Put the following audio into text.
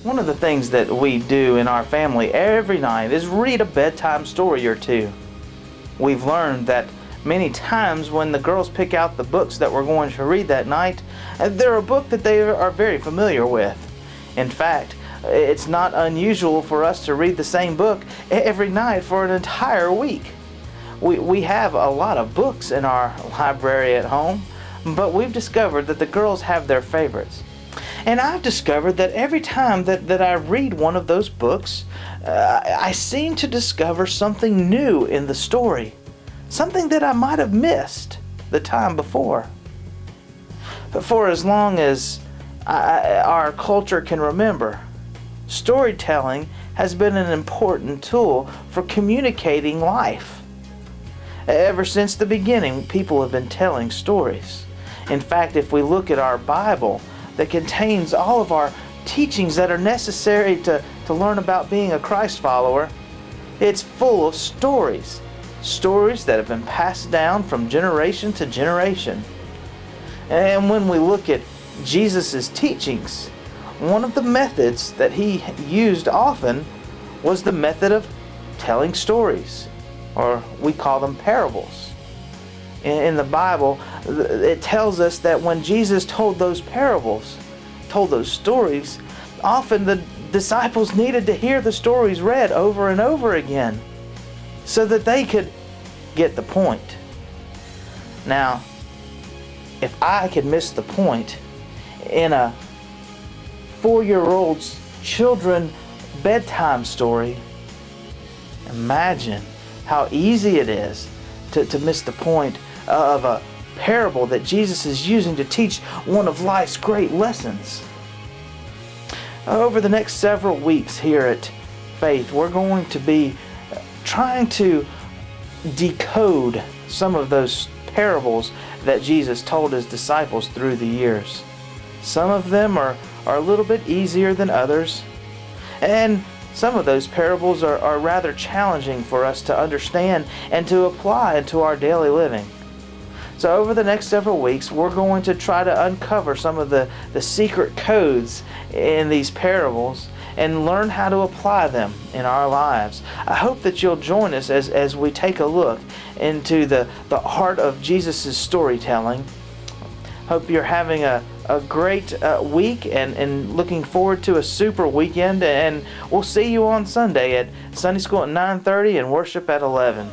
One of the things that we do in our family every night is read a bedtime story or two. We've learned that many times when the girls pick out the books that we're going to read that night, they're a book that they are very familiar with. In fact, it's not unusual for us to read the same book every night for an entire week. We have a lot of books in our library at home, but we've discovered that the girls have their favorites. And I've discovered that every time that I read one of those books, I seem to discover something new in the story. Something that I might have missed the time before. But for as long as our culture can remember, storytelling has been an important tool for communicating life. Ever since the beginning, people have been telling stories. In fact, if we look at our Bible, that contains all of our teachings that are necessary to learn about being a Christ follower, it's full of stories. Stories that have been passed down from generation to generation. And when we look at Jesus' teachings, one of the methods that he used often was the method of telling stories, or we call them parables. In the Bible, it tells us that when Jesus told those parables, told those stories, often the disciples needed to hear the stories read over and over again so that they could get the point. Now, if I could miss the point in a 4-year-old's children bedtime story, imagine how easy it is to miss the point of a parable that Jesus is using to teach one of life's great lessons. Over the next several weeks here at Faith, we're going to be trying to decode some of those parables that Jesus told his disciples through the years. Some of them are a little bit easier than others, and some of those parables are rather challenging for us to understand and to apply into our daily living. So over the next several weeks, we're going to try to uncover some of the secret codes in these parables and learn how to apply them in our lives. I hope that you'll join us as we take a look into the art of Jesus' storytelling. Hope you're having a great week and looking forward to a super weekend, and we'll see you on Sunday at Sunday School at 9:30 and worship at 11.